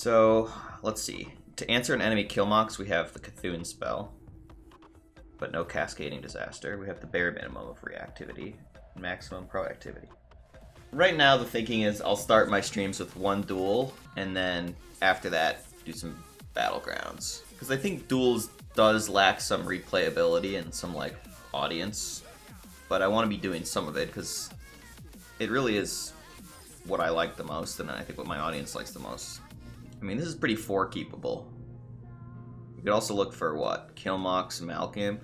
So, let's see. To answer an enemy kill mox, we have the Cthulhu spell, but no cascading disaster. We have the bare minimum of reactivity and maximum proactivity. Right now, the thinking is I'll start my streams with one duel, and then after that, do some battlegrounds. Because I think duels does lack some replayability and some, like, audience, but I want to be doing some of it because it really is what I like the most, and I think what my audience likes the most. I mean, this is pretty forekeepable. You could also look for, what, Kill Mox, Malcolm.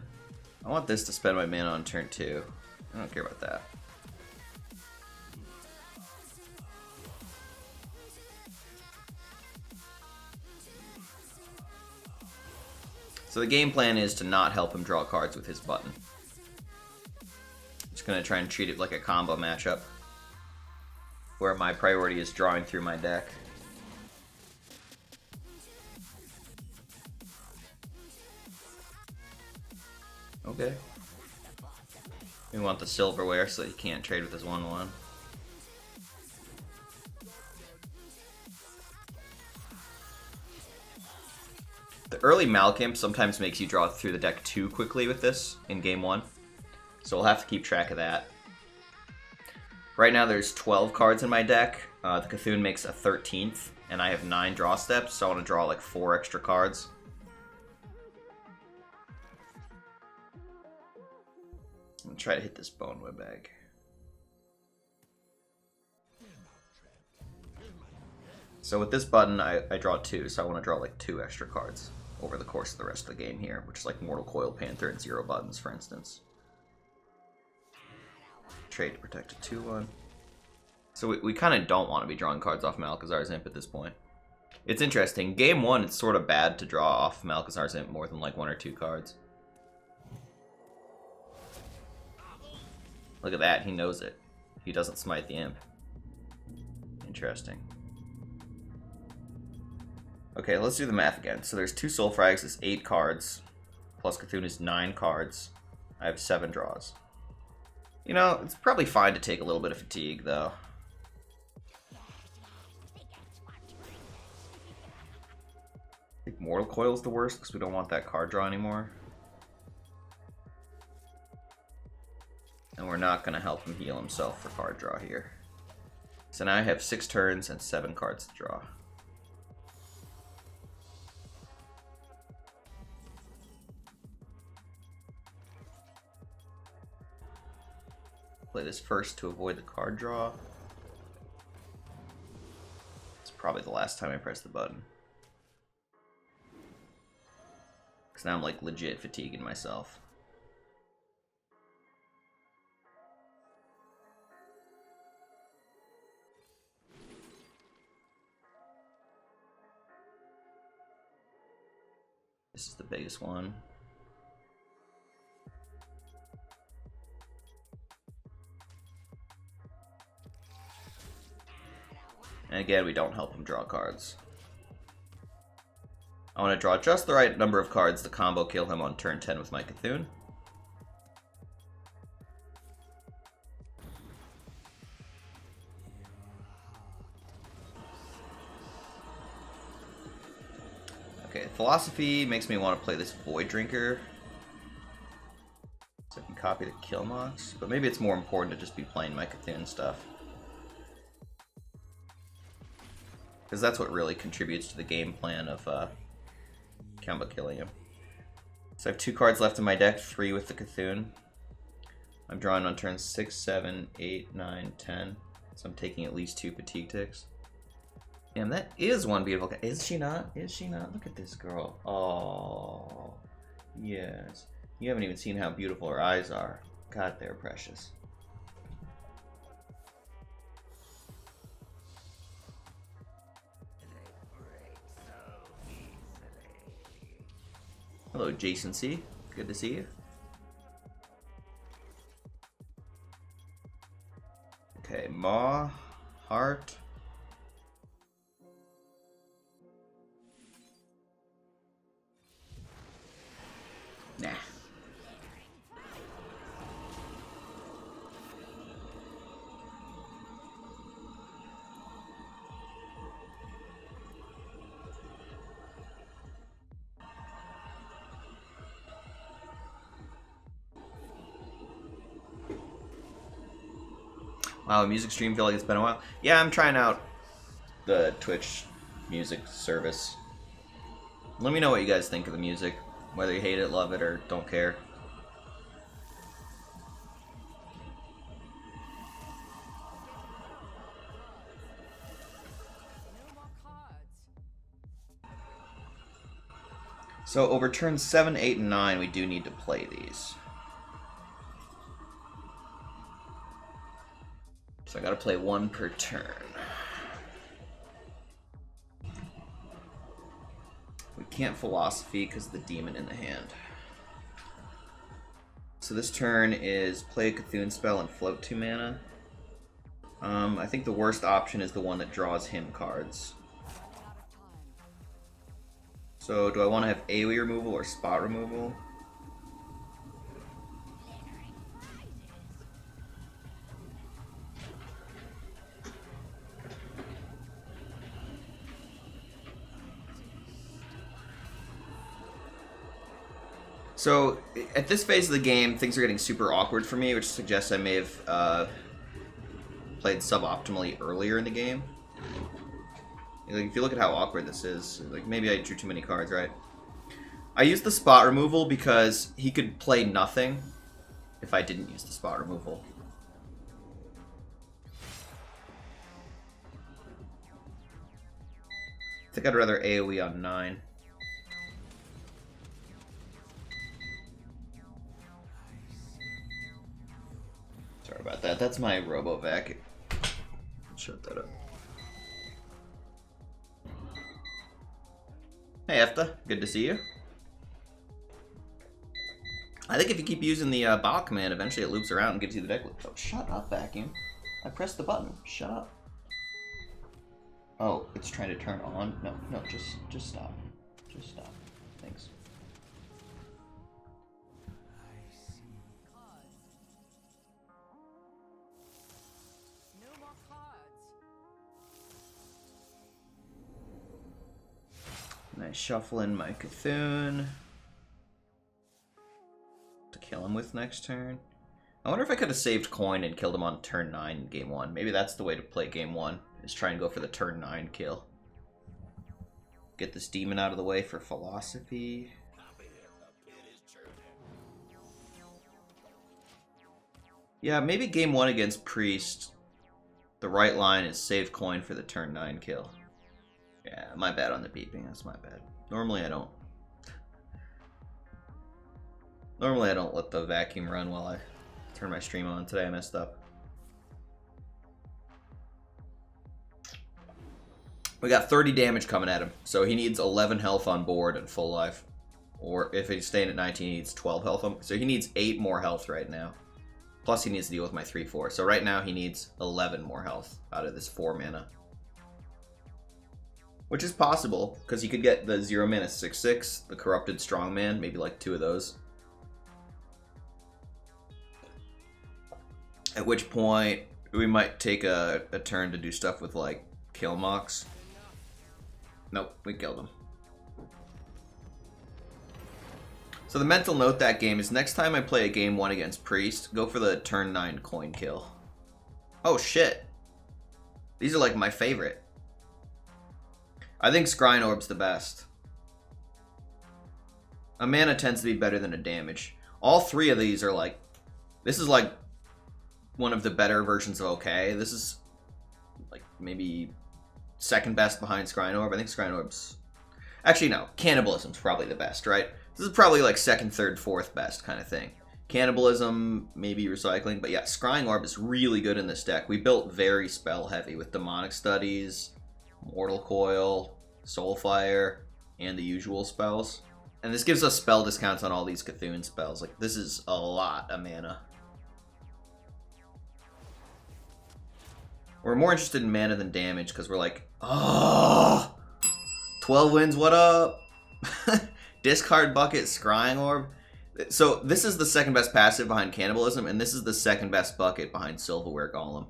I want this to spend my mana on turn 2. I don't care about that. So the game plan is to not help him draw cards with his button. Just gonna try and treat it like a combo matchup, where my priority is drawing through my deck. Okay. We want the silverware so that he can't trade with his 1/1. The early Malcolm sometimes makes you draw through the deck too quickly with this in game 1, so we'll have to keep track of that. Right now there's 12 cards in my deck. The Cthulhu makes a 13th, and I have 9 draw steps, so I want to draw like 4 extra cards. I'm gonna try to hit this Bone Web Egg. So with this button, I draw 2, so I want to draw like 2 extra cards over the course of the rest of the game here, which is like Mortal Coil Panther and 0 buttons, for instance. Trade to protect a 2/1. So we kind of don't want to be drawing cards off Malchezaar's Imp at this point. It's interesting. Game 1, it's sort of bad to draw off Malchezaar's Imp more than like 1 or 2 cards. Look at that, he knows it. He doesn't smite the Imp. Interesting. Okay, let's do the math again. So there's 2 Soul Frags, is 8 cards, plus Cthulhu is 9 cards. I have 7 draws. You know, it's probably fine to take a little bit of fatigue, though. I think Mortal Coil's the worst, because we don't want that card draw anymore. And we're not going to help him heal himself for card draw here. So now I have 6 turns and 7 cards to draw. Play this first to avoid the card draw. It's probably the last time I press the button. Because now I'm like legit fatiguing myself. This is the biggest one. And again, we don't help him draw cards. I want to draw just the right number of cards to combo kill him on turn 10 with my Cthulhu. Okay, Philosophy makes me want to play this Void Drinker, so I can copy the Kill Mox, but maybe it's more important to just be playing my Cthulhu stuff. Because that's what really contributes to the game plan of combo killing him. So I have 2 cards left in my deck, 3 with the Cthulhu. I'm drawing on turns 6, 7, 8, 9, 10. So I'm taking at least 2 fatigue ticks. Damn, that is one beautiful card. Is she not? Is she not? Look at this girl. Oh, yes. You haven't even seen how beautiful her eyes are. God, they're precious. Hello, Jason C. Good to see you. Okay, Maw, Heart. Nah. Wow, a music stream, feel like it's been a while. Yeah, I'm trying out the Twitch music service. Let me know what you guys think of the music, whether you hate it, love it, or don't care. So over turns 7, 8, and 9, we do need to play these. So I gotta play one per turn. We can't philosophy because of the demon in the hand. So this turn is play a Cthulhu spell and float 2 mana. I think the worst option is the one that draws him cards. So do I want to have AoE removal or spot removal? So at this phase of the game, things are getting super awkward for me, which suggests I may have played suboptimally earlier in the game. Like, if you look at how awkward this is, like maybe I drew too many cards, right? I used the spot removal because he could play nothing if I didn't use the spot removal. I think I'd rather AoE on 9. Sorry about that. That's my RoboVac. Shut that up. Hey, Efta. Good to see you. I think if you keep using the bot command, eventually it loops around and gives you the deck. Oh, shut up, vacuum. I pressed the button. Shut up. Oh, it's trying to turn on? No, just stop. Just stop. Thanks. Nice shuffle in my Cthulhu to kill him with next turn. I wonder if I could have saved coin and killed him on turn 9 in game 1. Maybe that's the way to play game 1, is try and go for the turn 9 kill. Get this demon out of the way for philosophy. Yeah, maybe game 1 against Priest, the right line is save coin for the turn 9 kill. Yeah, my bad on the beeping. That's my bad. Normally I don't let the vacuum run while I turn my stream on. Today I messed up. We got 30 damage coming at him, so he needs 11 health on board and full life. Or if he's staying at 19, he needs 12 health. So he needs 8 more health right now. Plus he needs to deal with my 3/4. So right now he needs 11 more health out of this 4 mana. Which is possible, because he could get the 0 mana 6/6, the Corrupted Strongman, maybe like 2 of those. At which point, we might take a turn to do stuff with like Killmox. Nope, we killed him. So the mental note that game is next time I play a game 1 against Priest, go for the turn 9 coin kill. Oh shit. These are like my favorite. I think Scrying Orb's the best. A mana tends to be better than a damage. All 3 of these are like... This is like one of the better versions of okay. This is like maybe second best behind Scrying Orb. I think Scrying Orb's... Actually, no. Cannibalism's probably the best, right? This is probably like second, third, fourth best kind of thing. Cannibalism, maybe Recycling. But yeah, Scrying Orb is really good in this deck. We built very spell heavy with Demonic Studies, Mortal Coil, Soulfire, and the usual spells. And this gives us spell discounts on all these Cthulhu spells. Like, this is a lot of mana. We're more interested in mana than damage because we're like, oh, 12 wins, what up? Discard Bucket, Scrying Orb. So this is the second best passive behind Cannibalism, and this is the second best bucket behind Silverware Golem.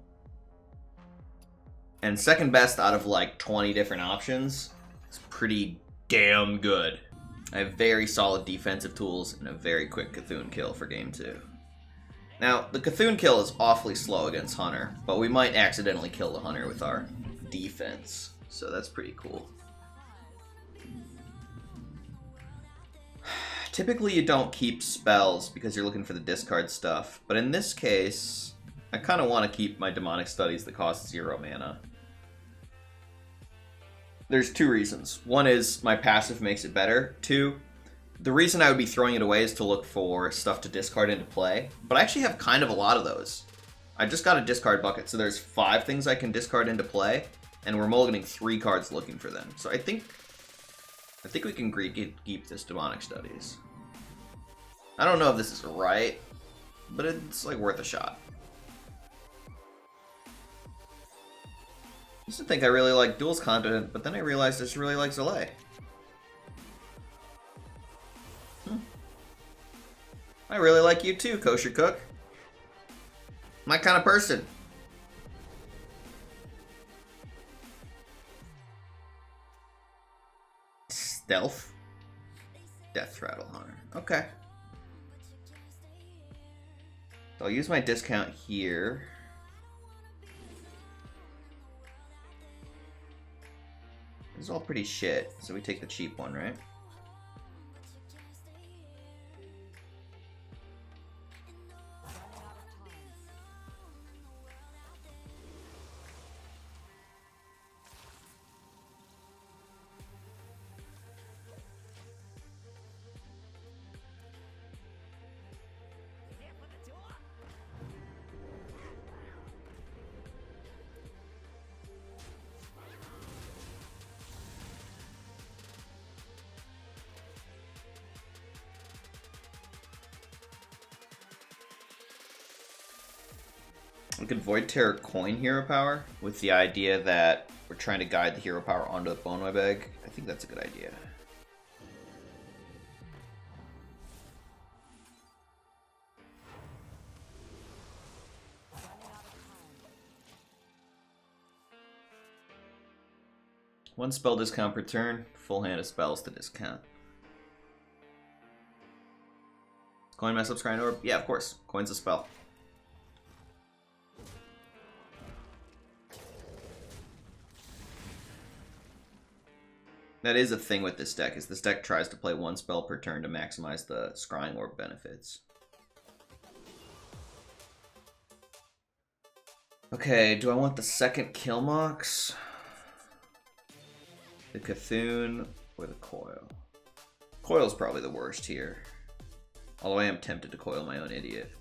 And second best out of like 20 different options is pretty damn good. I have very solid defensive tools and a very quick Cthulhu kill for game 2. Now, the Cthulhu kill is awfully slow against Hunter, but we might accidentally kill the Hunter with our defense, so that's pretty cool. Typically you don't keep spells because you're looking for the discard stuff, but in this case, I kind of want to keep my Demonic Studies that cost 0 mana. There's two reasons. One is my passive makes it better. Two, the reason I would be throwing it away is to look for stuff to discard into play, but I actually have kind of a lot of those. I just got a discard bucket, so there's 5 things I can discard into play, and we're mulliganing 3 cards looking for them. So I think we can keep this Demonic Studies. I don't know if this is right, but it's like worth a shot. I used to think I really liked Duels content, but then I realized I just really like Zalae. I really like you too, Kosher Cook. My kind of person. Stealth. Death Rattle Hunter. Okay. So I'll use my discount here. This is all pretty shit, so we take the cheap one, right? We could Void Terror coin hero power with the idea that we're trying to guide the hero power onto the Bone Web Egg. I think that's a good idea. One spell discount per turn, full hand of spells to discount. Coin mess up Scrying Orb? Yeah, of course. Coin's a spell. That is a thing with this deck, is this deck tries to play 1 spell per turn to maximize the Scrying Orb benefits. Okay, do I want the second Killmox? The Cthulhu or the Coil? Coil's probably the worst here. Although I am tempted to coil my own idiot.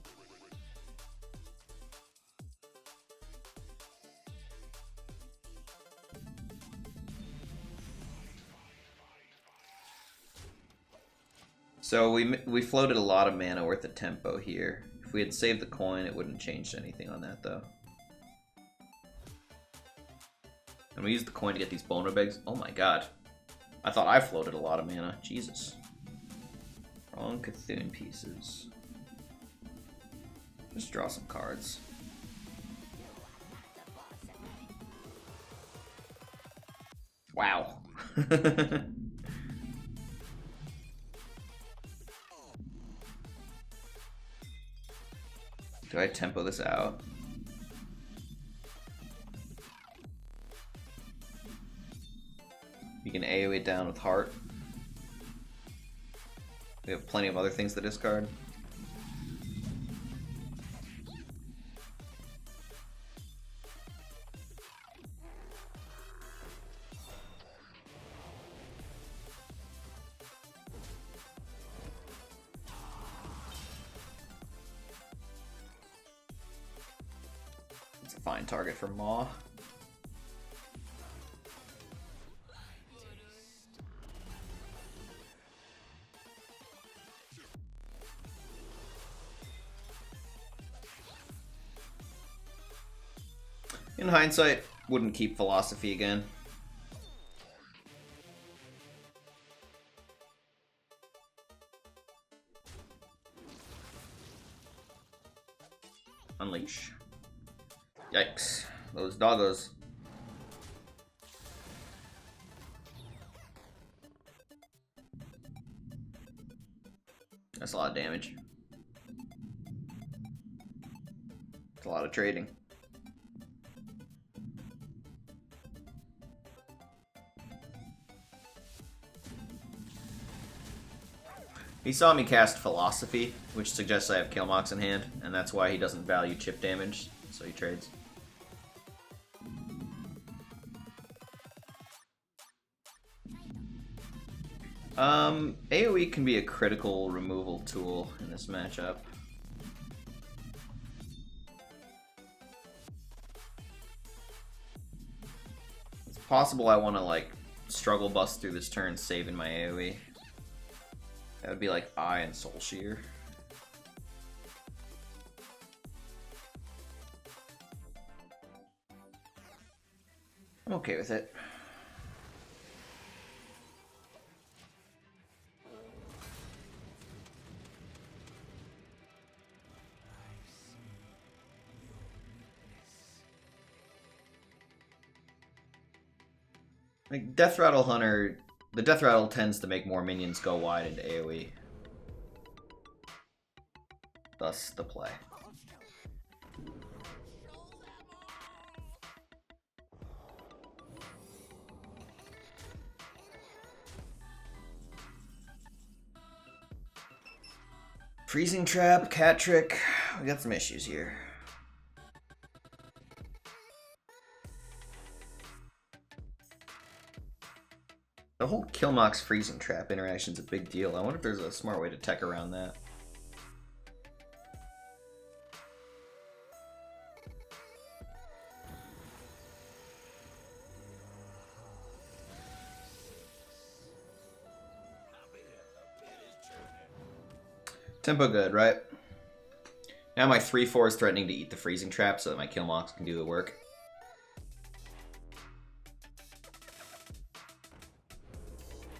So we floated a lot of mana worth of tempo here. If we had saved the coin, it wouldn't have changed anything on that though. And we used the coin to get these Bone Web Eggs. Oh my god. I thought I floated a lot of mana. Jesus. Wrong Cthulhu pieces. Just draw some cards. Wow. Do I tempo this out? You can AoE it down with Heart. We have plenty of other things to discard. It's a fine target for Maw. In hindsight, wouldn't keep Philosophy again. Unleash. Yikes. Those doggos. That's a lot of damage. That's a lot of trading. He saw me cast Philosophy, which suggests I have Killmox in hand, and that's why he doesn't value chip damage, so he trades. AoE can be a critical removal tool in this matchup. It's possible I want to, like, struggle bust through this turn saving my AoE. That would be like Eye and Soul Shear. I'm okay with it. Like Death Rattle Hunter, the Death Rattle tends to make more minions go wide into AoE. Thus the play. Freezing Trap, Cat Trick. We got some issues here. The whole Killmox Freezing Trap interaction is a big deal. I wonder if there's a smart way to tech around that. Tempo good, right? Now my 3/4 is threatening to eat the Freezing Trap so that my Killmox can do the work.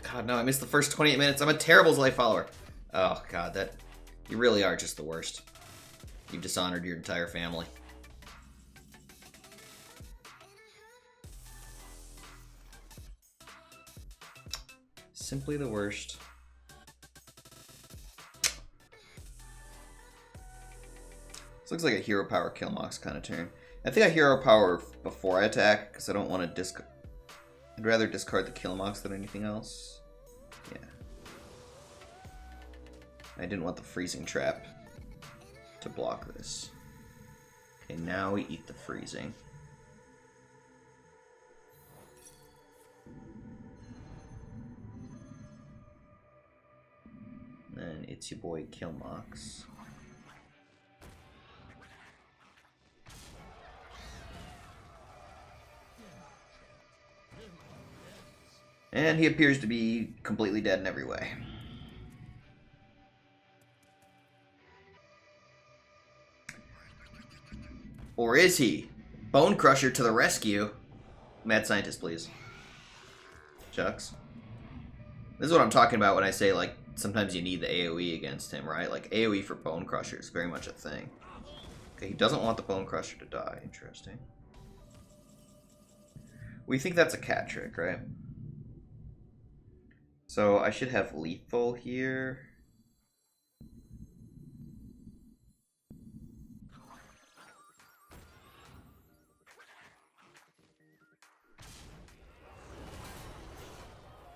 God, no, I missed the first 28 minutes. I'm a terrible Zalae follower. Oh, God, that... You really are just the worst. You've dishonored your entire family. Simply the worst. This looks like a hero power Killmox kind of turn. I think I hero power before I attack, because I don't want to discard... I'd rather discard the Killmox than anything else. Yeah. I didn't want the Freezing Trap to block this. Okay, now we eat the freezing. And it's your boy Killmox. And he appears to be completely dead in every way. Or is he? Bone Crusher to the rescue. Mad Scientist, please. Chucks. This is what I'm talking about when I say, like, sometimes you need the AoE against him, right? Like, AoE for Bone Crusher is very much a thing. Okay, he doesn't want the Bone Crusher to die. Interesting. We think that's a cat trick, right? So I should have lethal here.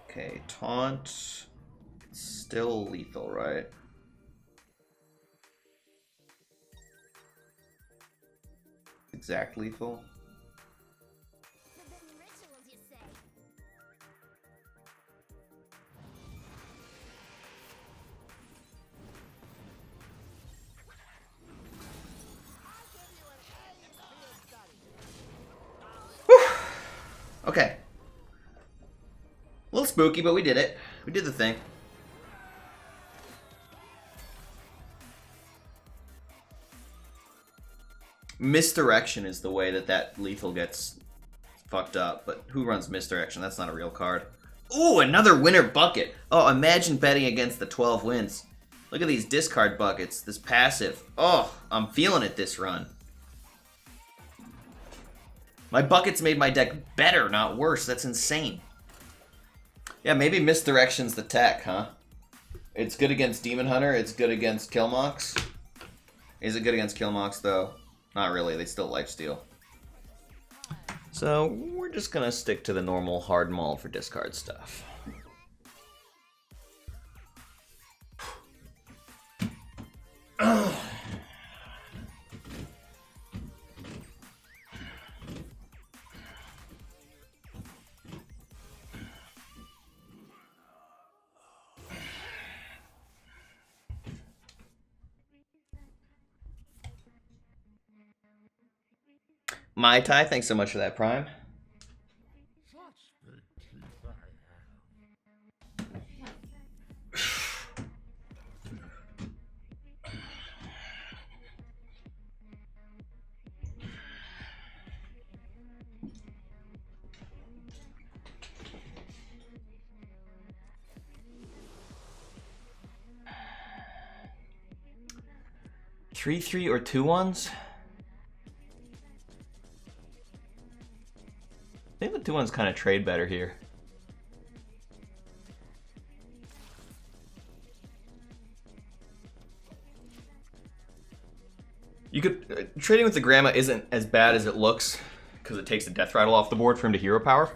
Okay, taunt. Still lethal, right? Exact lethal. Okay. A little spooky, but we did it. We did the thing. Misdirection is the way that that lethal gets fucked up, but who runs misdirection? That's not a real card. Ooh, another winner bucket. Oh, imagine betting against the 12 wins. Look at these discard buckets, this passive. Oh, I'm feeling it this run. My buckets made my deck better, not worse. That's insane. Yeah, maybe misdirection's the tech, huh? It's good against Demon Hunter. It's good against Killmox. Is it good against Killmox, though? Not really, they still lifesteal. So we're just gonna stick to the normal hard maul for discard stuff. Mai Tai, thanks so much for that Prime. Three or 2/1s? I think the 2/1s kind of trade better here. You could trading with the Grandma isn't as bad as it looks because it takes the Death Rattle off the board for him to hero power.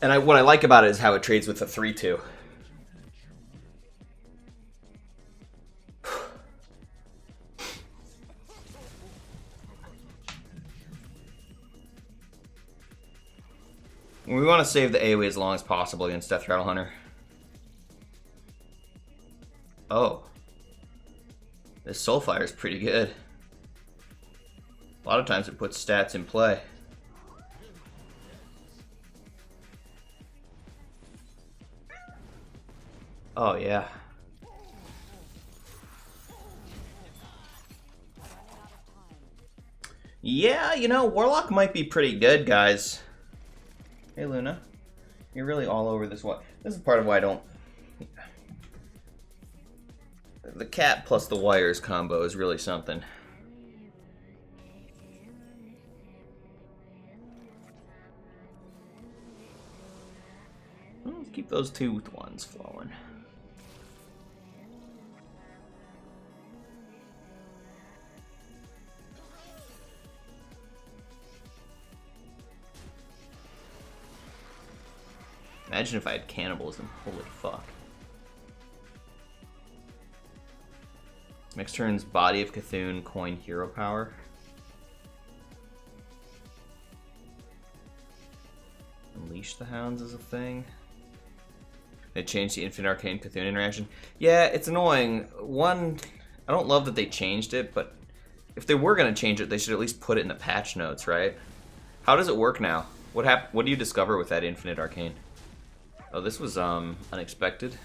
And what I like about it is how it trades with the 3/2. We want to save the AoE as long as possible against Death Rattle Hunter. Oh. This Soulfire is pretty good. A lot of times it puts stats in play. Oh, yeah. Yeah, you know, Warlock might be pretty good, guys. Hey, Luna. You're really all over this one. This is part of why I don't... The cat plus the wires combo is really something. Let's keep those 2/1s flowing. Imagine if I had cannibalism. Holy fuck. Next turn's Body of Cthulhu, coin hero power. Unleash the Hounds is a thing. They changed the Infinite Arcane Cthulhu interaction. Yeah, it's annoying. One, I don't love that they changed it, but if they were going to change it, they should at least put it in the patch notes, right? How does it work now? What do you discover with that Infinite Arcane? Oh, this was unexpected.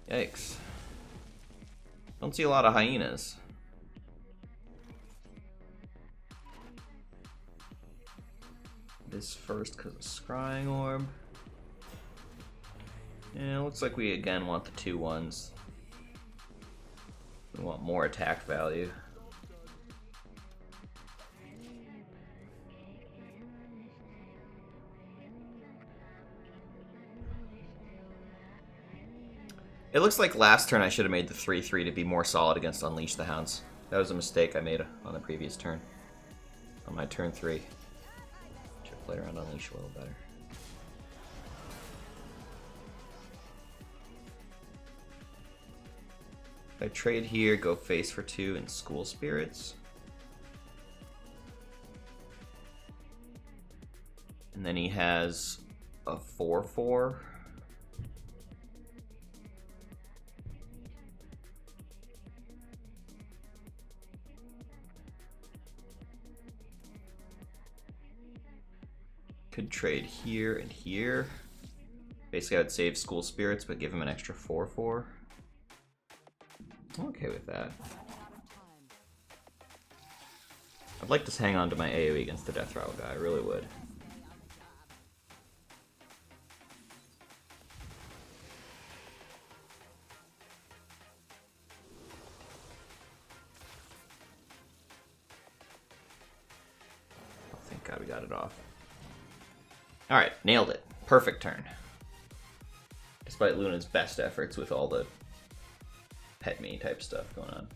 Yikes. Don't see a lot of hyenas. This first because of Scrying Orb. Yeah, looks like we again want the 2/1s. We want more attack value. It looks like last turn I should have made the 3/3 to be more solid against Unleash the Hounds. That was a mistake I made on the previous turn. On my turn 3. Should have played around Unleash a little better. If I trade here, go face for 2 and School Spirits. And then he has a 4/4. Could trade here and here. Basically, I would save School Spirits, but give him an extra 4/4. I'm okay with that. I'd like to hang on to my AoE against the Death Rattle guy, I really would. Oh, thank God we got it off. Alright, nailed it. Perfect turn. Despite Luna's best efforts with all the pet me type stuff going on.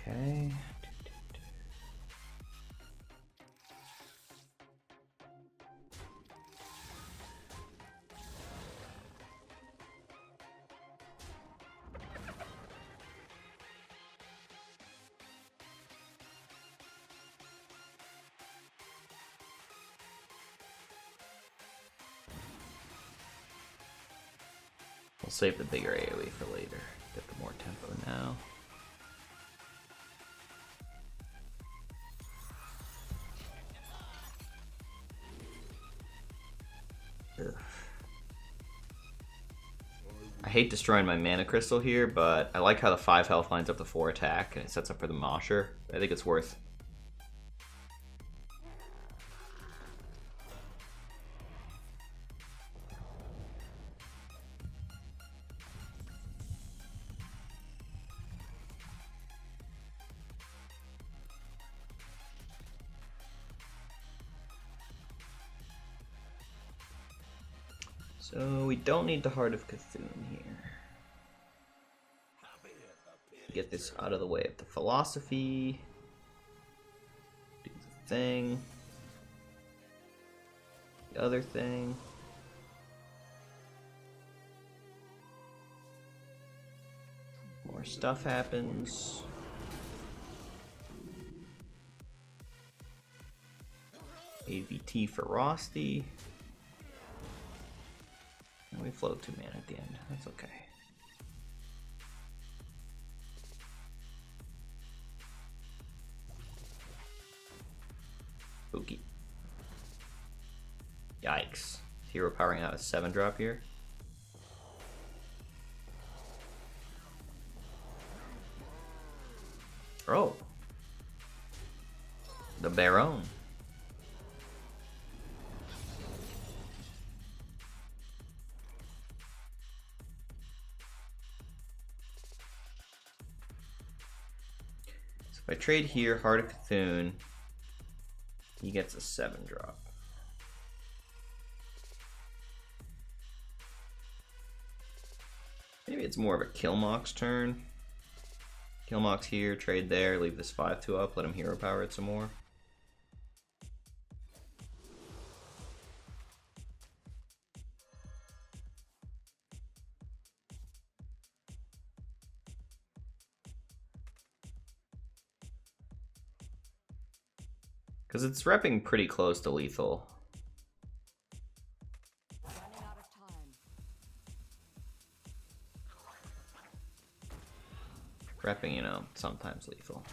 Okay. We'll save the bigger AoE for later. Get the more tempo now. Ugh. I hate destroying my mana crystal here, but I like how the 5 health lines up to 4 attack and it sets up for the Mosher. I think it's worth. So we don't need the Heart of Cthulhu here. Get this out of the way of the philosophy. Do the thing. The other thing. More stuff happens. AVT for Rosti. And we float 2 mana at the end. That's okay. Spooky. Yikes. Hero powering out a 7-drop here. Oh. The Baron. So if I trade here, Heart of Cthulhu, he gets a 7-drop. Maybe it's more of a Killmox turn. Killmox here, trade there, leave this 5/2 up, let him hero power it some more. Because it's repping pretty close to lethal. Repping, you know, sometimes lethal.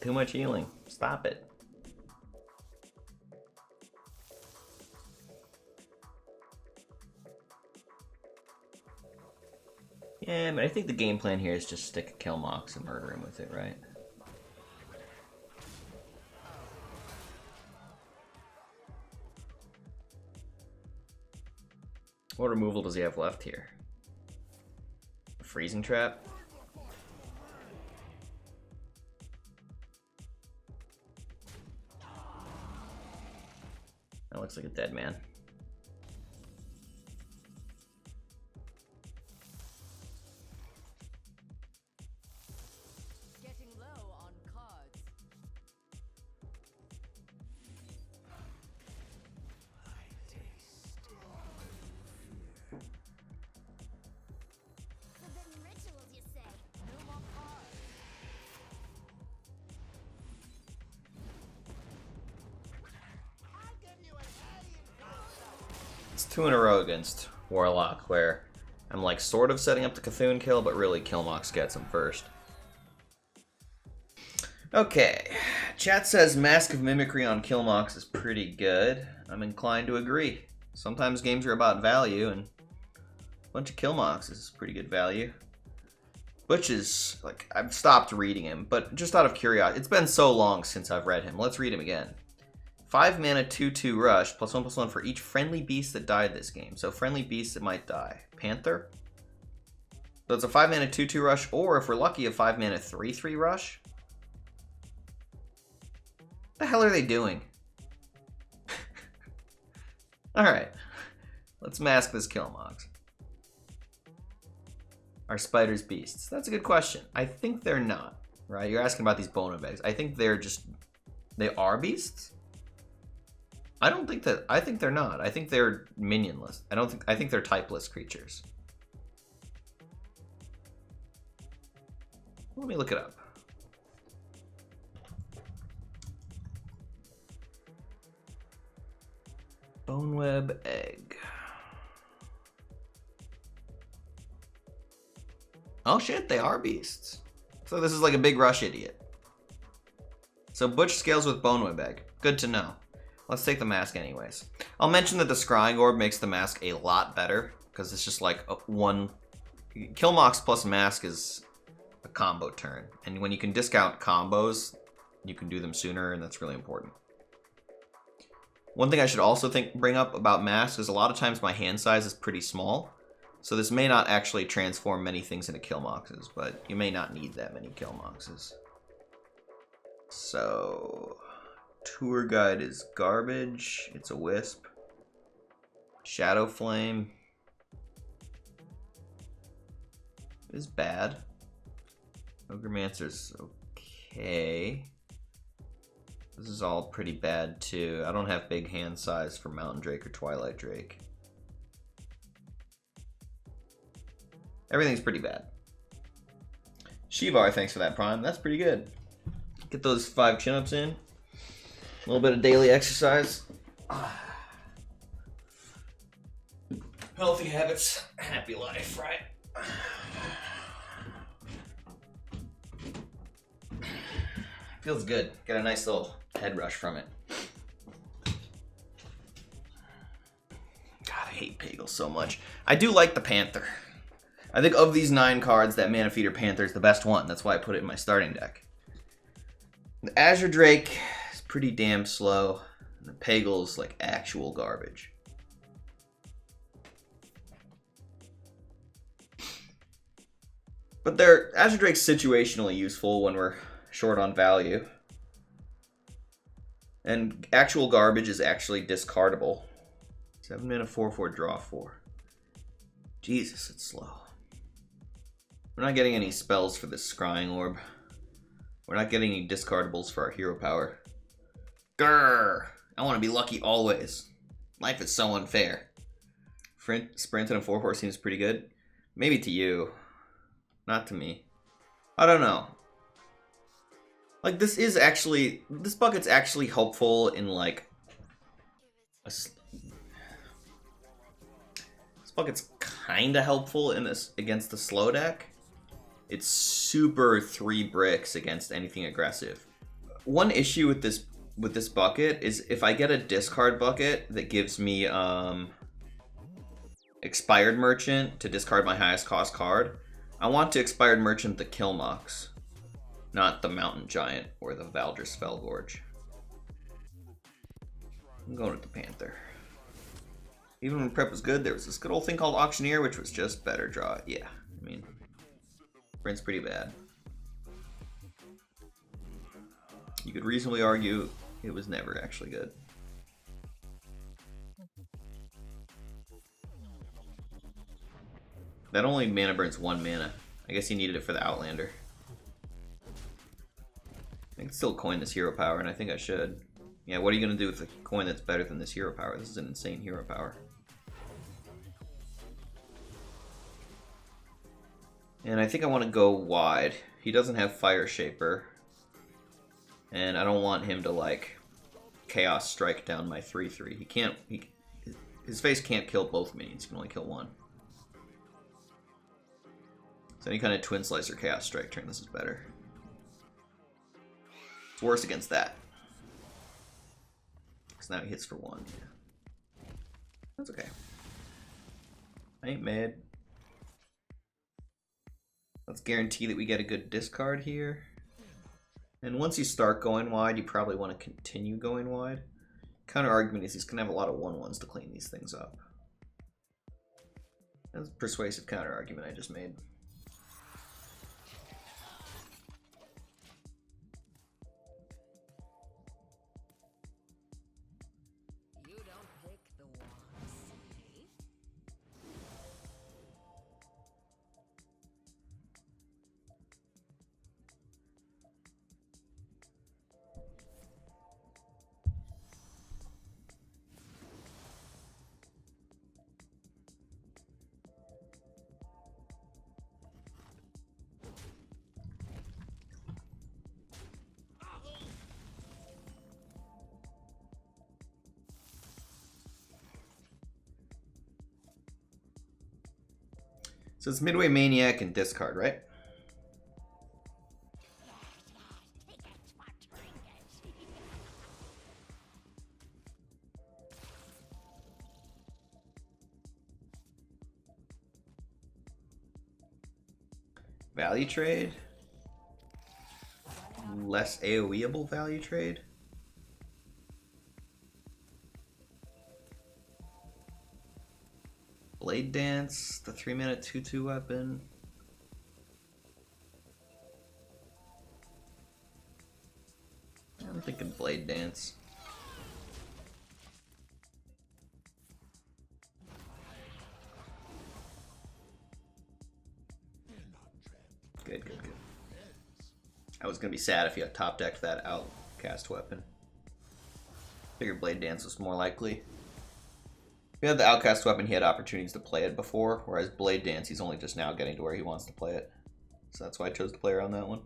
Too much healing. Stop it. Yeah, but I think the game plan here is just stick a Killmox and murder him with it, right? What removal does he have left here? A freezing trap? That looks like a dead man. Getting low on cards. Forbidden rituals, you say? No more cards. I'll give you an A in cards. It's 2 in a row against Warlock, where I'm like sort of setting up the Cthulhu kill, but really Killmox gets him first. Okay, chat says Mask of Mimicry on Killmox is pretty good. I'm inclined to agree. Sometimes games are about value, and a bunch of Killmox is pretty good value. Butch is, like, I've stopped reading him, but just out of curiosity, it's been so long since I've read him. Let's read him again. 5 mana, 2/2 rush, +1/+1 for each friendly beast that died this game. So friendly beasts that might die. Panther? So it's a 5 mana, 2/2 rush, or if we're lucky, a 5 mana, 3/3 rush. What the hell are they doing? Alright. Let's mask this Killmox. Are spiders beasts? That's a good question. I think they're not, right? You're asking about these bone bags. I think they're just... They are beasts? I don't think that... I think they're not. I think they're minionless. I think they're typeless creatures. Let me look it up. Boneweb egg. Oh shit, they are beasts. So this is like a big rush idiot. So Butch scales with Boneweb egg. Good to know. Let's take the mask anyways. I'll mention that the Scrying Orb makes the mask a lot better, because it's just like one... Killmox plus mask is a combo turn. And when you can discount combos, you can do them sooner, and that's really important. One thing I should also bring up about masks is a lot of times my hand size is pretty small. So this may not actually transform many things into Killmoxes, but you may not need that many Killmoxes. So, Tour Guide is garbage. It's a wisp. Shadow Flame is bad. Ogremancer's okay. This is all pretty bad too. I don't have big hand size for Mountain Drake or Twilight Drake. Everything's pretty bad. Shivar, thanks for that prime. That's pretty good. Get those 5 chin-ups in. A little bit of daily exercise. Healthy habits, happy life, right? Feels good. Got a nice little head rush from it. God, I hate Pagel so much. I do like the Panther. I think of these 9 cards, that Mana Feeder Panther is the best one. That's why I put it in my starting deck. The Azure Drake is pretty damn slow. And the Pagel's like actual garbage. But Azure Drake's situationally useful when we're short on value. And actual garbage is actually discardable. 7 mana, 4/4, draw 4. Jesus, it's slow. We're not getting any spells for this Scrying Orb. We're not getting any discardables for our hero power. Grrr! I want to be lucky always. Life is so unfair. Sprinting a 4/4 seems pretty good. Maybe to you. Not to me. I don't know. Like, this bucket's actually helpful in, like, this bucket's kind of helpful in this against the slow deck. It's super 3 bricks against anything aggressive. One issue with this bucket is if I get a discard bucket that gives me Expired Merchant to discard my highest cost card, I want to Expired Merchant the Killmox, not the Mountain Giant or the Valdris Felgorge. I'm going with the Panther. Even when prep was good, there was this good old thing called Auctioneer, which was just better draw. Yeah, I mean, print's pretty bad. You could reasonably argue it was never actually good. That only mana burns 1 mana. I guess he needed it for the Outlander. I can still coin this hero power, and I think I should. Yeah, what are you going to do with a coin that's better than this hero power? This is an insane hero power. And I think I want to go wide. He doesn't have Fire Shaper. And I don't want him to, like, Chaos Strike down my 3/3. He can't... His face can't kill both minions, he can only kill one. So any kind of Twin Slice or Chaos Strike turn, this is better. It's worse against that. Because now he hits for one. Yeah. That's okay. I ain't mad. Let's guarantee that we get a good discard here. And once you start going wide, you probably want to continue going wide. Counter argument is he's going to have a lot of 1/1s to clean these things up. That's a persuasive counter argument I just made. You don't pick the ones, eh? So it's Midway Maniac and discard, right? Value trade? Less AoEable value trade? Blade Dance, the 3-mana 2/2 weapon. I'm thinking Blade Dance. Good, good, good. I was gonna be sad if you had top decked that outcast weapon. Figured Blade Dance was more likely. If he had the outcast weapon, he had opportunities to play it before, whereas Blade Dance, he's only just now getting to where he wants to play it. So that's why I chose to play around that one.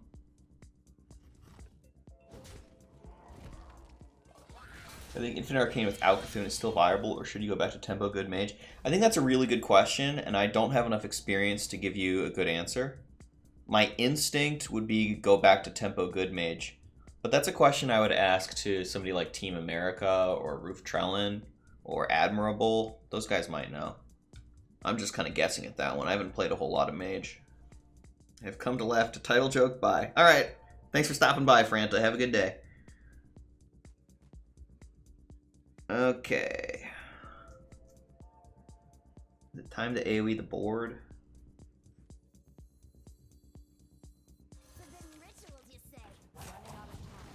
I think Infinite Arcane without Cthulhu is still viable, or should you go back to Tempo Good Mage? I think that's a really good question, and I don't have enough experience to give you a good answer. My instinct would be go back to Tempo Good Mage, but that's a question I would ask to somebody like Team America or Roof Trellin or Admirable. Those guys might know. I'm just kind of guessing at that one. I haven't played a whole lot of Mage. I've come to laugh to title joke. Bye. All right. Thanks for stopping by, Franta. Have a good day. Okay. Is it time to AoE the board? Forbidden rituals, you say? Running out of time.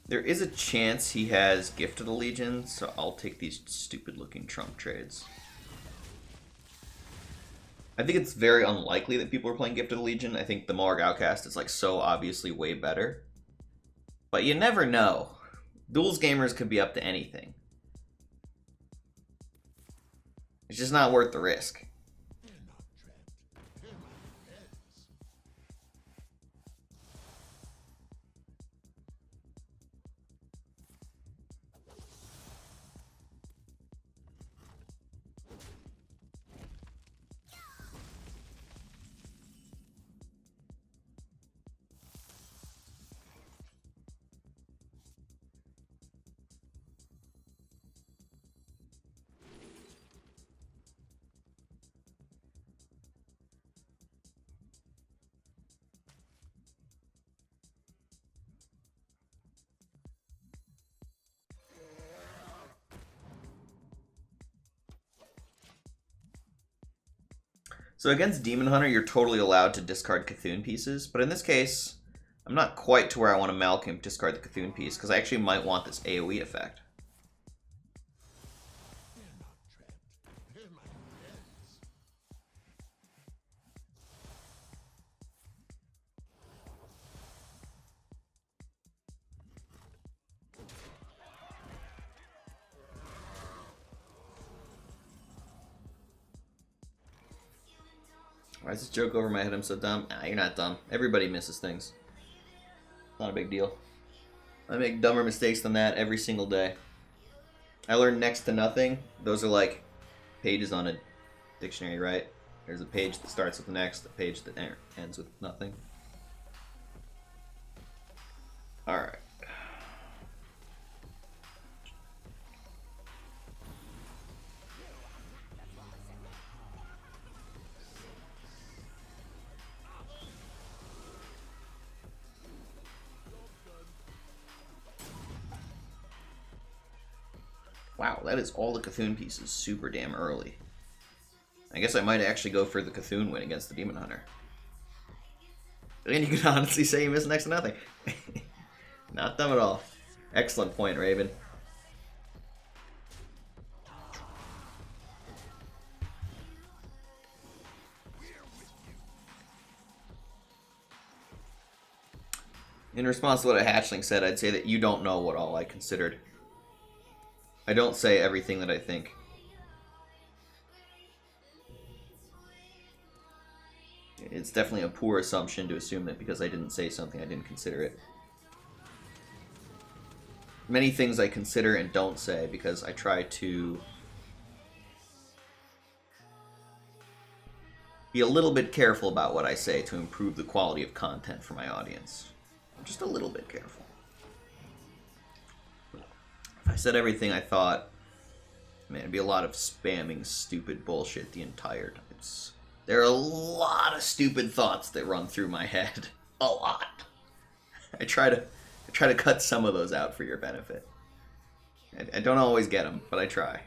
There is a chance he has Gifted Allegiance, so I'll take these stupid-looking Trump trades. I think it's very unlikely that people are playing Gifted Allegiance. I think the Molarg Outcast is like so obviously way better. But you never know. Duels gamers could be up to anything. It's just not worth the risk. So against Demon Hunter, you're totally allowed to discard Cthulhu pieces, but in this case, I'm not quite to where I want to Malcolm discard the Cthulhu piece, because I actually might want this AoE effect. Why is this joke over my head? I'm so dumb. Nah, you're not dumb. Everybody misses things. Not a big deal. I make dumber mistakes than that every single day. I learn next to nothing. Those are like pages on a dictionary, right? There's a page that starts with next, a page that ends with nothing. Alright. Wow, that is all the Cthulhu pieces super damn early. I guess I might actually go for the Cthulhu win against the Demon Hunter. And you can honestly say you missed next to nothing. Not dumb at all. Excellent point, Raven. In response to what a hatchling said, I'd say that you don't know what all I considered. I don't say everything that I think. It's definitely a poor assumption to assume that because I didn't say something, I didn't consider it. Many things I consider and don't say because I try to be a little bit careful about what I say to improve the quality of content for my audience. I'm just a little bit careful. If I said everything I thought, man, it'd be a lot of spamming stupid bullshit the entire time. There are a lot of stupid thoughts that run through my head. A lot. I try to cut some of those out for your benefit. I don't always get them, but I try.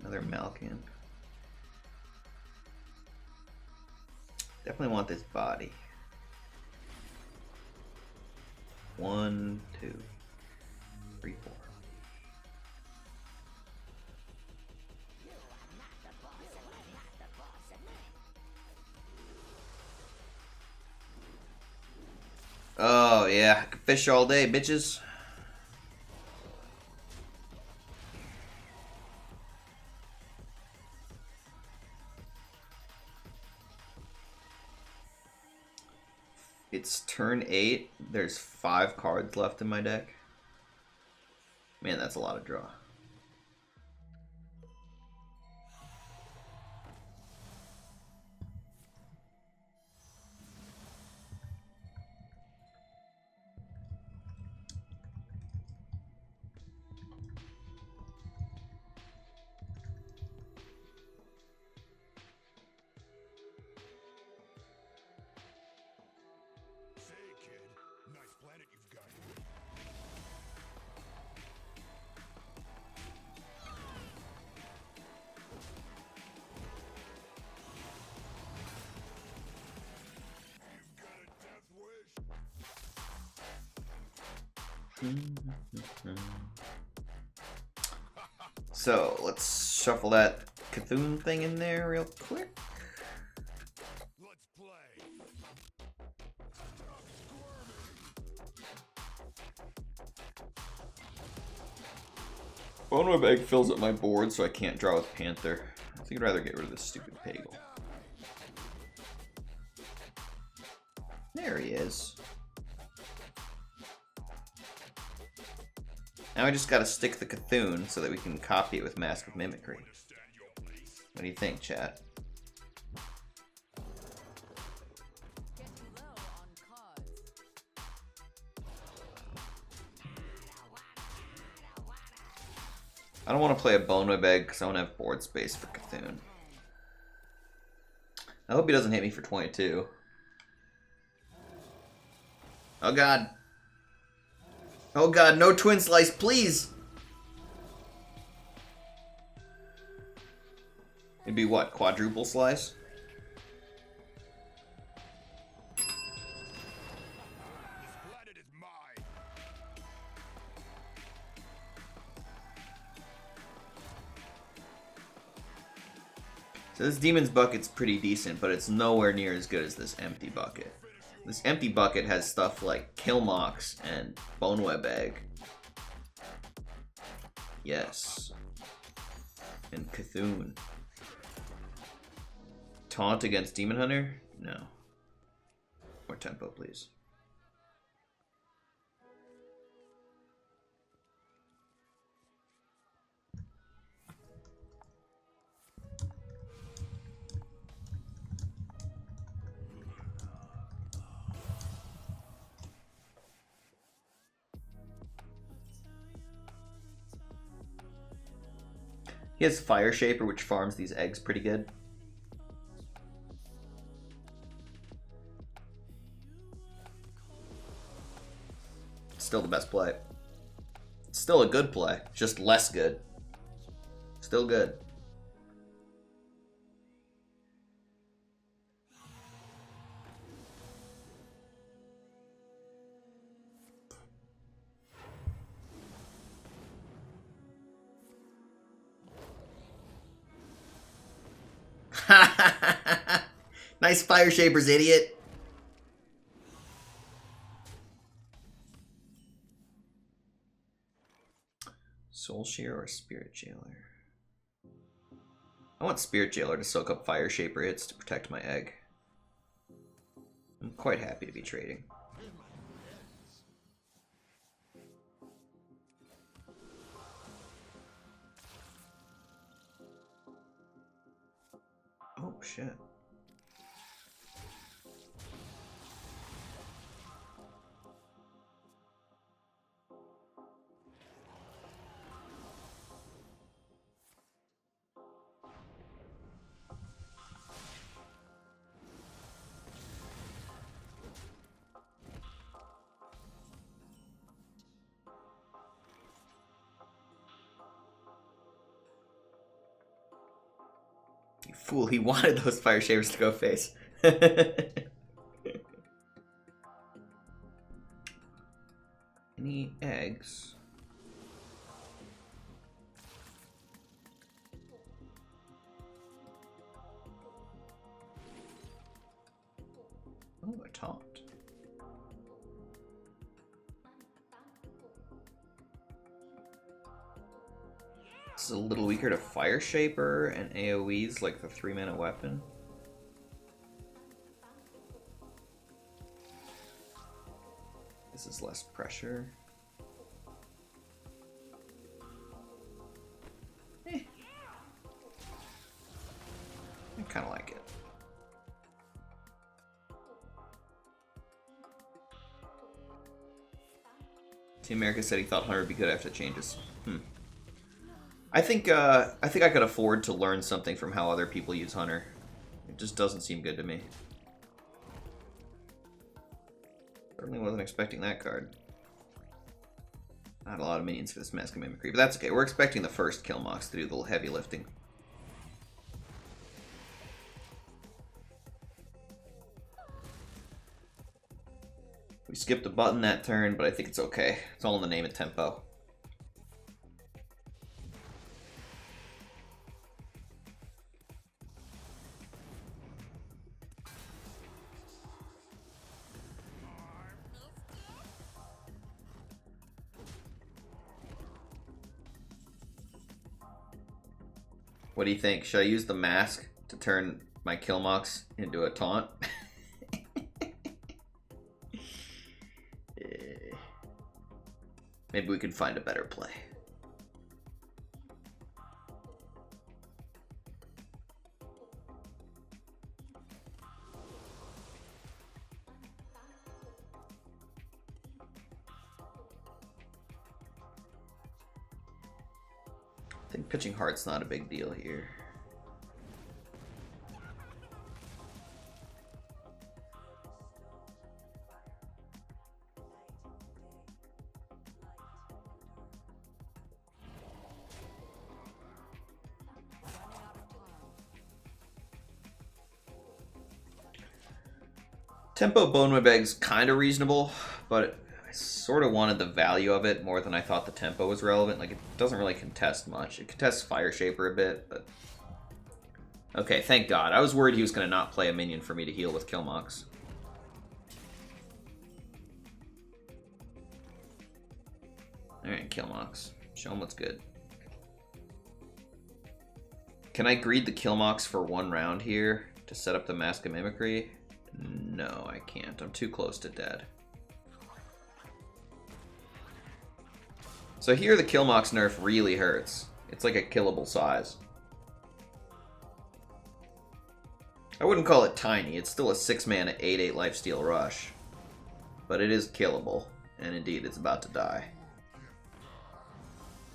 Another Malkin. Definitely want this body. 1, 2, 3, 4. Oh yeah, I can fish all day, bitches. It's turn 8. There's 5 cards left in my deck. Man, that's a lot of draw. So let's shuffle that Cthulhu thing in there real quick. Let's play. Boneweb Egg fills up my board so I can't draw with Panther. I think I'd rather get rid of this stupid Pagel. There he is. Now I just gotta stick the Cthulhu so that we can copy it with Mask of Mimicry. What do you think, chat? I don't want to play a Boneweb Egg because I don't have board space for Cthulhu. I hope he doesn't hit me for 22. Oh god. Oh god, no Twin Slice, please! It'd be what, Quadruple Slice? This planet is mine. So this Demon's Bucket's pretty decent, but it's nowhere near as good as this empty bucket. This empty bucket has stuff like Killmox and Boneweb Egg. Yes. And Cthulhu. Taunt against Demon Hunter? No. More tempo, please. He has Fire Shaper, which farms these eggs pretty good. Still the best play. Still a good play, just less good. Still good. Nice Fire Shapers, idiot. Soul Shear or Spirit Jailer? I want Spirit Jailer to soak up Fire Shaper hits to protect my egg. I'm quite happy to be trading. Oh shit. You fool, he wanted those Fire Shapers to go face. Any eggs? Oh, a taunt. This is a little weaker to Fire Shaper and AoEs like the 3-mana weapon. This is less pressure. I kind of like it. Team America said he thought Hunter would be good after the changes. I think I could afford to learn something from how other people use Hunter. It just doesn't seem good to me. Certainly wasn't expecting that card. Not a lot of minions for this Mask of Mimicry, but that's okay. We're expecting the first Killmox to do the heavy lifting. We skipped a button that turn, but I think it's okay. It's all in the name of tempo. What do you think? Should I use the mask to turn my Killmox into a taunt? Maybe we could find a better play. I think pitching Heart's not a big deal here. Tempo Boneweb Egg's kind of reasonable, but I sort of wanted the value of it more than I thought the tempo was relevant. Like, it doesn't really contest much. It contests Fire Shaper a bit, but Okay, thank God. I was worried he was going to not play a minion for me to heal with Killmox. Alright, Killmox. Show him what's good. Can I greed the Killmox for 1 round here to set up the Mask of Mimicry? No, I can't. I'm too close to dead. So here the Killmox nerf really hurts. It's like a killable size. I wouldn't call it tiny. It's still a 6-mana 8/8 lifesteal rush. But it is killable. And indeed, it's about to die.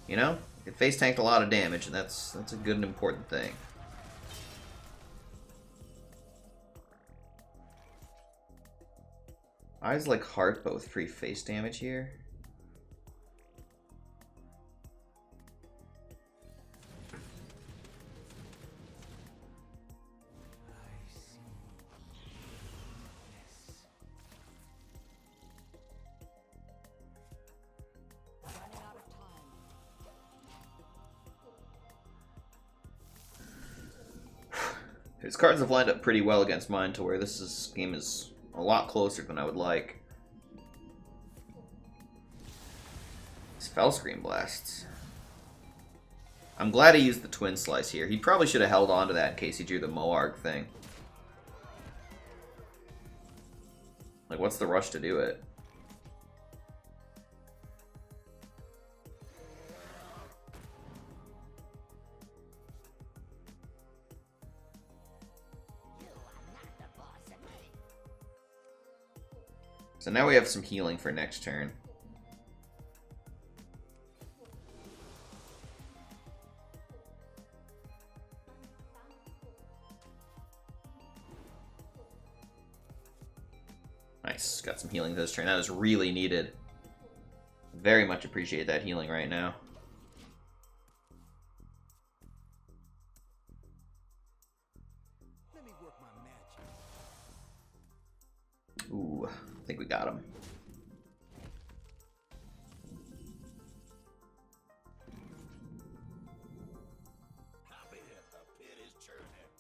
You know? It face tanked a lot of damage, and that's a good and important thing. Eyes like Heart, but with free face damage here. His cards have lined up pretty well against mine to where this game is a lot closer than I would like. These Fellscream Blasts. I'm glad he used the Twin Slice here. He probably should have held on to that in case he drew the Moarg thing. Like, what's the rush to do it? So now we have some healing for next turn. Nice, got some healing this turn. That was really needed. Very much appreciate that healing right now. Let me work my magic. Ooh, I think we got him. Happy hit, the pit is churning.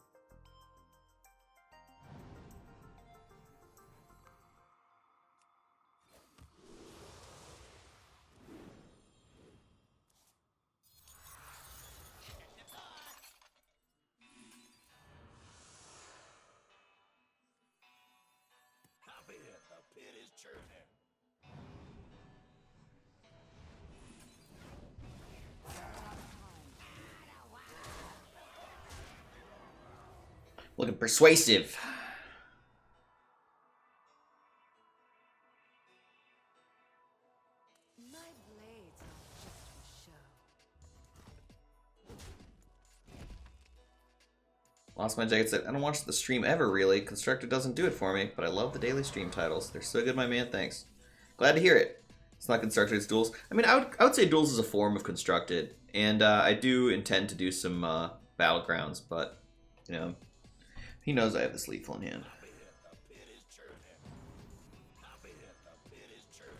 Happy hit, the pit is churning. Looking persuasive. My blades are just for show. Lost My Jacket said, I don't watch the stream ever, really. Constructed doesn't do it for me, but I love the daily stream titles. They're so good, my man. Thanks. Glad to hear it. It's not Constructed, it's Duels. I mean, I would say Duels is a form of Constructed, and I do intend to do some Battlegrounds, but, you know, he knows I have the Sleepful in hand. Happy hit, the pit is churning. Happy hit, the pit is churning.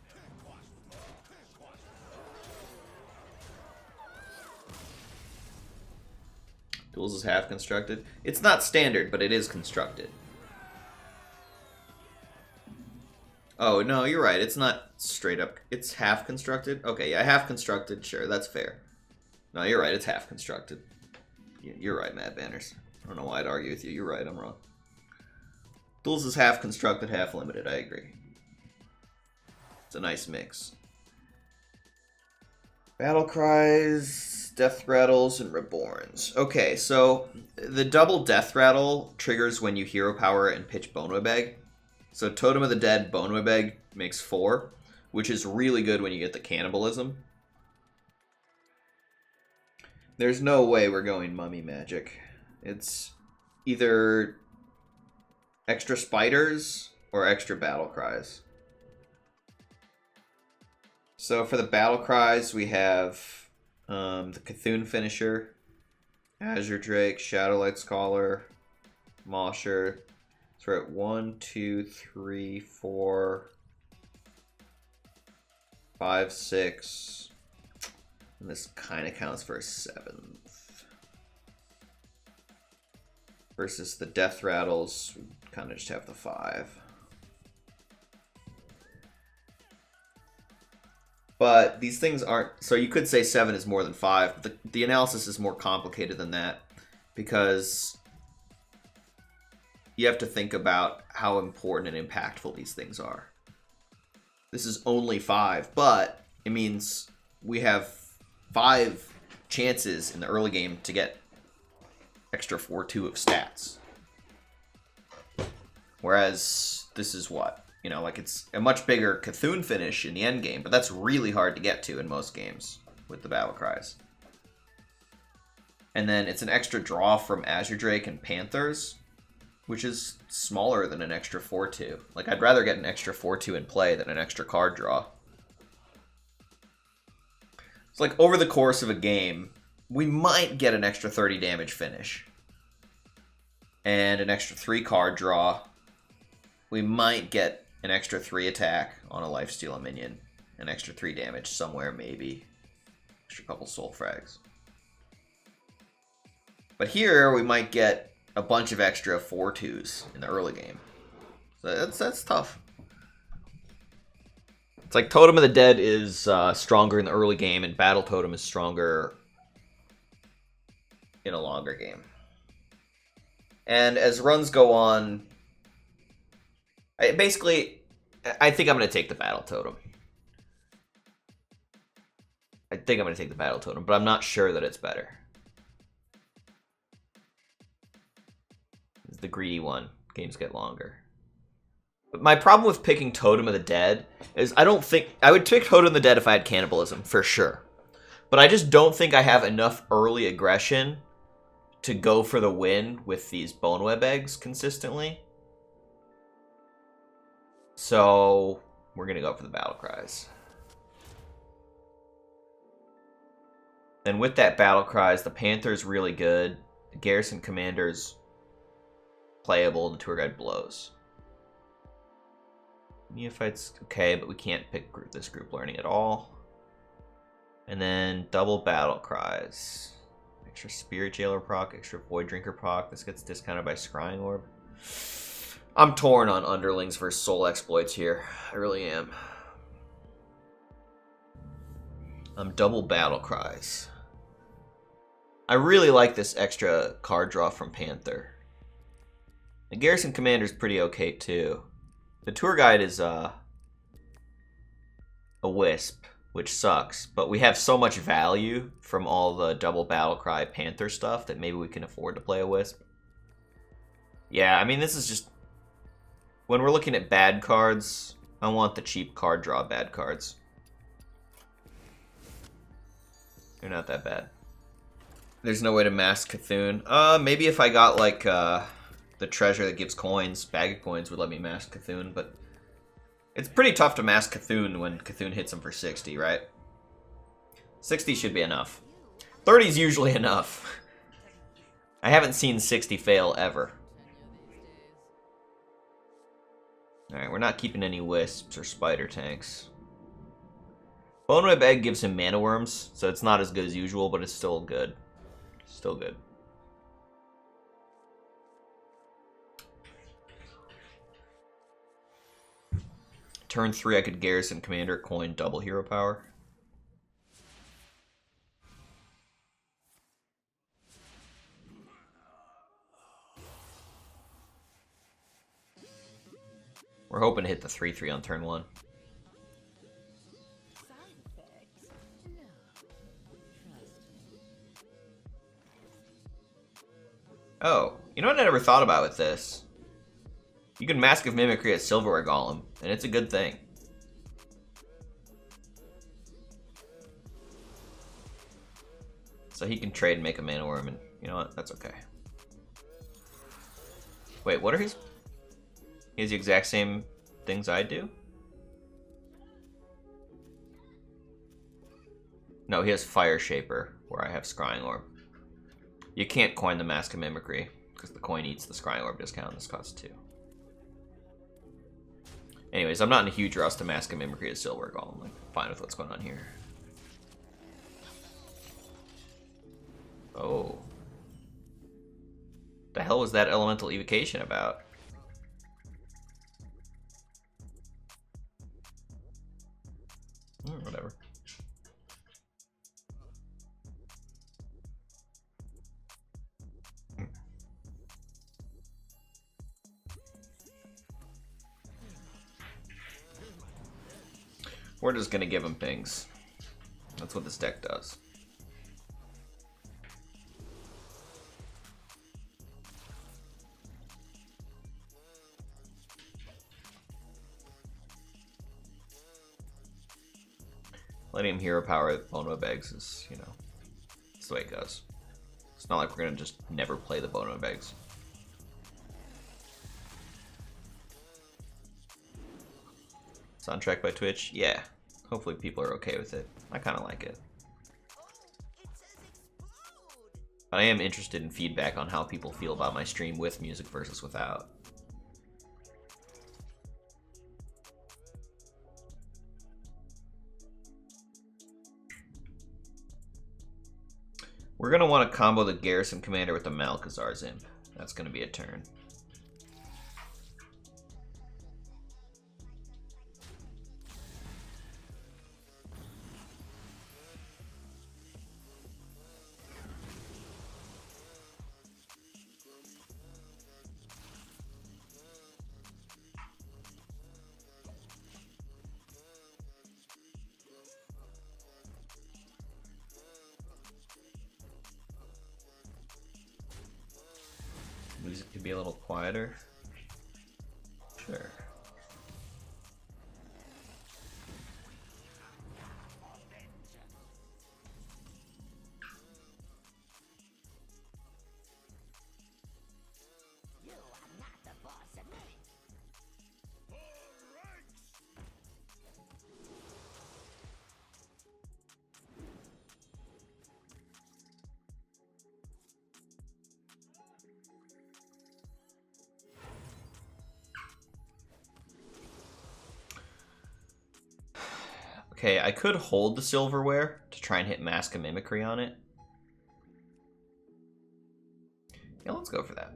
Duels is half constructed. It's not standard, but it is constructed. Oh, no, you're right. It's not straight up. It's half constructed? Okay, yeah, half constructed. Sure, that's fair. No, you're right. It's half constructed. You're right, Mad Banners. I don't know why I'd argue with you. You're right. I'm wrong. Duels is half constructed, half limited. I agree. It's a nice mix. Battle Cries, Death Rattles, and Reborns. Okay, so the double Death Rattle triggers when you hero power and pitch Boneweb Egg. So Totem of the Dead, Boneweb Egg makes 4, which is really good when you get the Cannibalism. There's no way we're going Mummy Magic. It's either extra Spiders or extra Battle Cries. So for the Battle Cries, we have the Cthulhu Finisher, Azure Drake, Shadowlight Scholar, Mosher. So we're at 1, 2, 3, 4, 5, 6. And this kind of counts for a 7th. Versus the Death Rattles, we kind of just have the 5. But these things aren't... So you could say 7 is more than 5. But the analysis is more complicated than that. Because you have to think about how important and impactful these things are. This is only 5, but it means we have 5 chances in the early game to get extra 4/2 of stats. Whereas this is what? You know, like it's a much bigger Cthulhu finish in the end game, but that's really hard to get to in most games with the battlecries. And then it's an extra draw from Azure Drake and Panthers, which is smaller than an extra 4/2. Like, I'd rather get an extra 4/2 in play than an extra card draw. It's like, over the course of a game, we might get an extra 30 damage finish. And an extra 3 card draw. We might get an extra 3 attack on a lifesteal minion. An extra 3 damage somewhere, maybe. Extra couple soul frags. But here, we might get a bunch of extra 4/2s in the early game. So that's tough. It's like Totem of the Dead is stronger in the early game, and Battle Totem is stronger in a longer game. And as runs go on, I think I'm going to take the Battle Totem. But I'm not sure that it's better. It's the greedy one. Games get longer. But my problem with picking Totem of the Dead is I would pick Totem of the Dead if I had Cannibalism, for sure. But I just don't think I have enough early aggression to go for the win with these Boneweb eggs consistently. So we're going to go for the Battlecries. Then with that Battlecries, the Panther's really good. The Garrison Commander's playable. The Tour Guide blows. Neophyte's okay, but we can't pick this group learning at all. And then double Battlecries. Extra Spirit Jailer proc, extra Void Drinker proc. This gets discounted by Scrying Orb. I'm torn on Underlings versus Soul Exploits here. I really am. I'm double Battlecries. I really like this extra card draw from Panther. The Garrison Commander's pretty okay too. The Tour Guide is a Wisp, which sucks, but we have so much value from all the double Battlecry Panther stuff that maybe we can afford to play a Wisp. Yeah, I mean, this is just... When we're looking at bad cards, I want the cheap card draw bad cards. They're not that bad. There's no way to mask Cthulhu. Maybe if I got, like, the treasure that gives coins, bag of coins would let me mask Cthulhu, but it's pretty tough to mask Cthulhu when Cthulhu hits him for 60, right? 60 should be enough. 30 is usually enough. I haven't seen 60 fail ever. Alright, we're not keeping any Wisps or Spider Tanks. Boneweb Egg gives him Mana Worms, so it's not as good as usual, but it's still good. Still good. Turn 3, I could Garrison Commander, coin double hero power. We're hoping to hit the 3/3 on turn 1. Oh, you know what I never thought about with this? You can Mask of Mimicry as Silverware Golem, and it's a good thing. So he can trade and make a Mana Worm, and you know what? That's okay. Wait, what are his... He has the exact same things I do? No, he has Fire Shaper, where I have Scrying Orb. You can't coin the Mask of Mimicry, because the coin eats the Scrying Orb discount, and this costs 2. Anyways, I'm not in a huge rush to Mask of Mimicry as Silver Golem. I'm fine with what's going on here. Oh. The hell hell was that elemental evocation about? Whatever. We're just gonna give him pings. That's what this deck does. Letting him hero power Bono Eggs is, you know, it's the way it goes. It's not like we're gonna just never play the Bono Eggs. Soundtrack by Twitch? Yeah. Hopefully people are okay with it. I kind of like it. But I am interested in feedback on how people feel about my stream with music versus without. We're going to want to combo the Garrison Commander with the Malchezaar's Imp. That's going to be a turn. Music could be a little quieter. Sure. You are not the boss of me. Okay, I could hold the silverware to try and hit Mask of Mimicry on it. Yeah, let's go for that.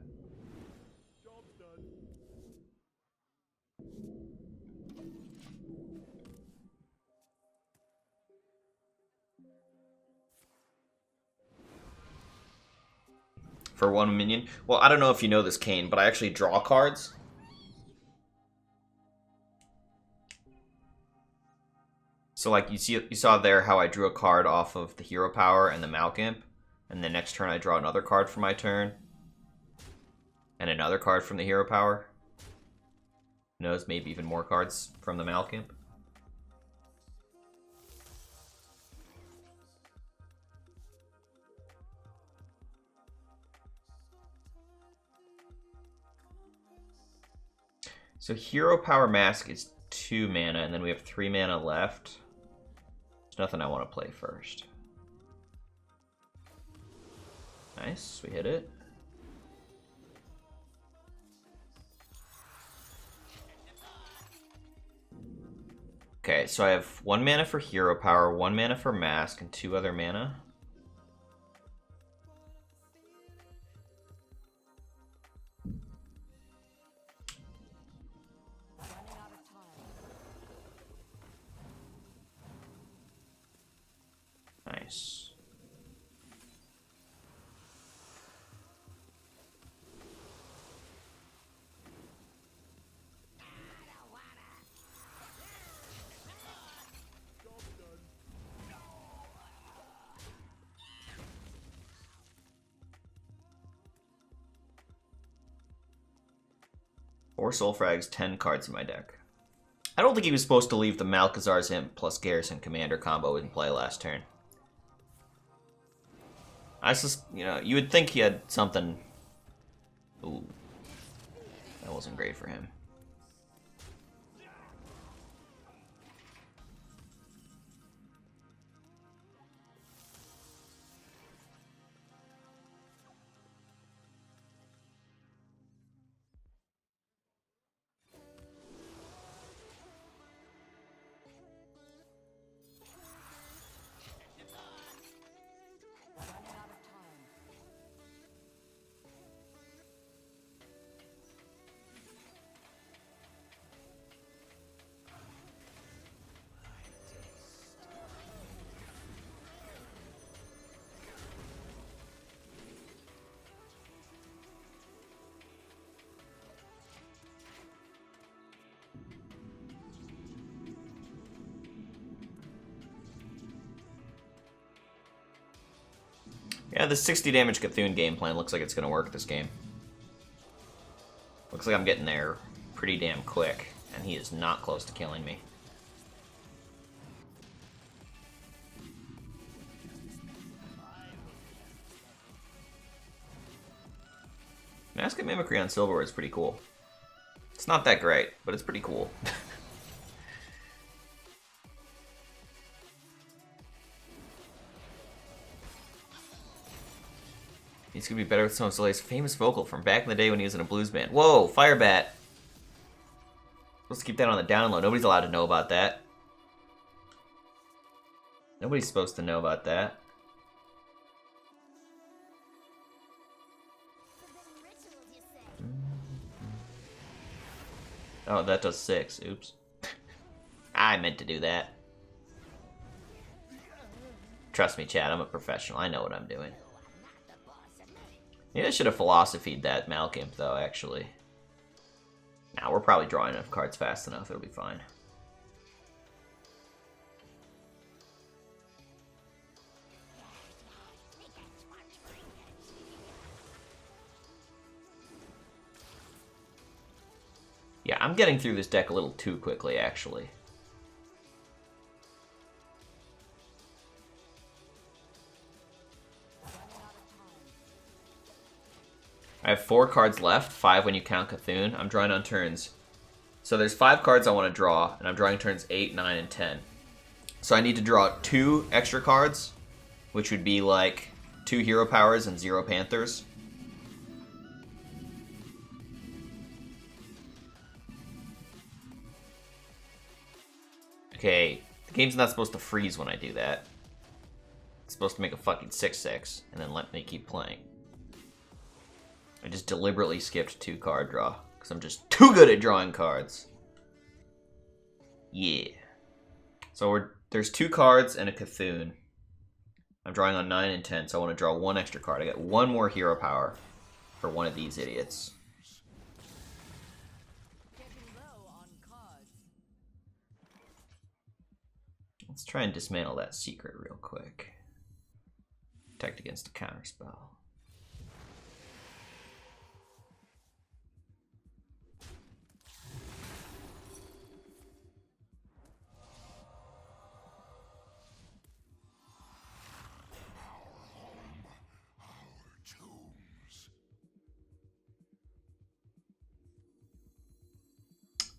For one minion. Well, I don't know if you know this, Kane, but I actually draw cards. So like you saw there how I drew a card off of the hero power and the Malcamp, and the next turn I draw another card for my turn, and another card from the hero power. Who knows, maybe even more cards from the Malcamp. So hero power mask is 2 mana, and then we have 3 mana left. There's nothing I want to play first. Nice, we hit it. Okay, so I have 1 mana for hero power, 1 mana for mask, and 2 other mana. Nice. Four soul frags, 10 cards in my deck. I don't think he was supposed to leave the Malchezaar's Imp plus Garrison Commander combo in play last turn. I just, you know, you would think he had something. Ooh, that wasn't great for him. Yeah, the 60 damage Cthulhu game plan looks like it's going to work this game. Looks like I'm getting there pretty damn quick, and he is not close to killing me. Mascot Mimicry on Silverware is pretty cool. It's not that great, but it's pretty cool. He's gonna be better with some of Zalae's famous vocal from back in the day when he was in a blues band. Whoa, Firebat! Let's keep that on the down low. Nobody's allowed to know about that. Nobody's supposed to know about that. Oh, that does 6. Oops. I meant to do that. Trust me, Chad, I'm a professional. I know what I'm doing. Maybe I should have philosophied that Malkimp, though, actually. Nah, we're probably drawing enough cards fast enough. It'll be fine. Yeah, I'm getting through this deck a little too quickly, actually. I have 4 cards left, 5 when you count Cthulhu. I'm drawing on turns. So there's 5 cards I want to draw, and I'm drawing turns 8, 9, and 10. So I need to draw 2 extra cards, which would be like 2 Hero Powers and 0 Panthers. Okay, the game's not supposed to freeze when I do that. It's supposed to make a fucking 6/6, and then let me keep playing. I just deliberately skipped 2 card draw, because I'm just too good at drawing cards. Yeah. So there's 2 cards and a Cthulhu. I'm drawing on 9 and 10, so I want to draw 1 extra card. I get 1 more Hero Power for one of these idiots. Let's try and dismantle that secret real quick. Protect against a counterspell.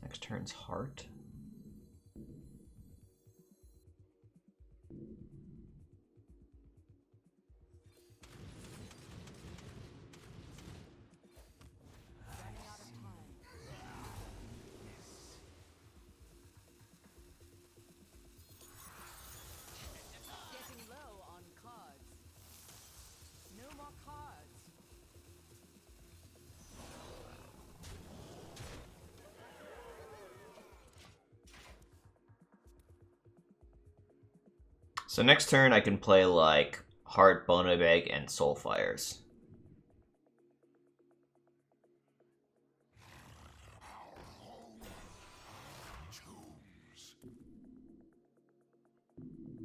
Next turn's Heart. So next turn I can play like Heart, Bono Bag, and Soulfires.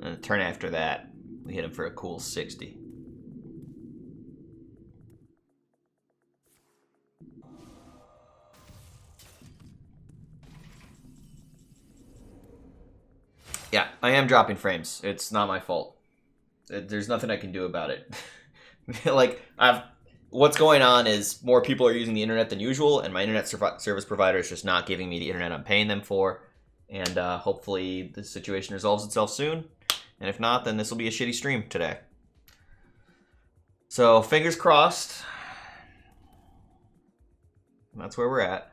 And the turn after that, we hit him for a cool 60. Yeah, I am dropping frames. It's not my fault. There's nothing I can do about it. Like, what's going on is more people are using the internet than usual, and my internet service provider is just not giving me the internet I'm paying them for. And hopefully the situation resolves itself soon. And if not, then this will be a shitty stream today. So, fingers crossed. That's where we're at.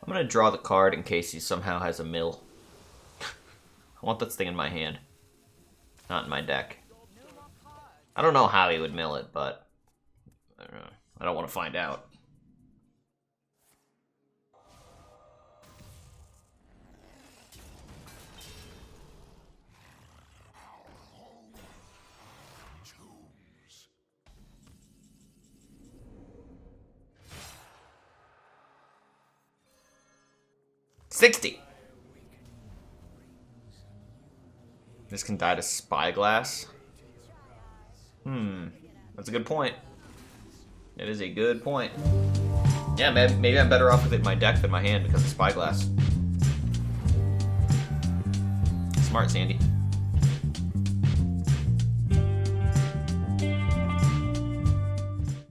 I'm gonna draw the card in case he somehow has a mill. I want this thing in my hand, not in my deck. I don't know how he would mill it, but I don't know. I don't want to find out. $60. This can die to Spyglass. That's a good point. It is a good point. Yeah, maybe I'm better off with it in my deck than my hand because of Spyglass. Smart, Sandy.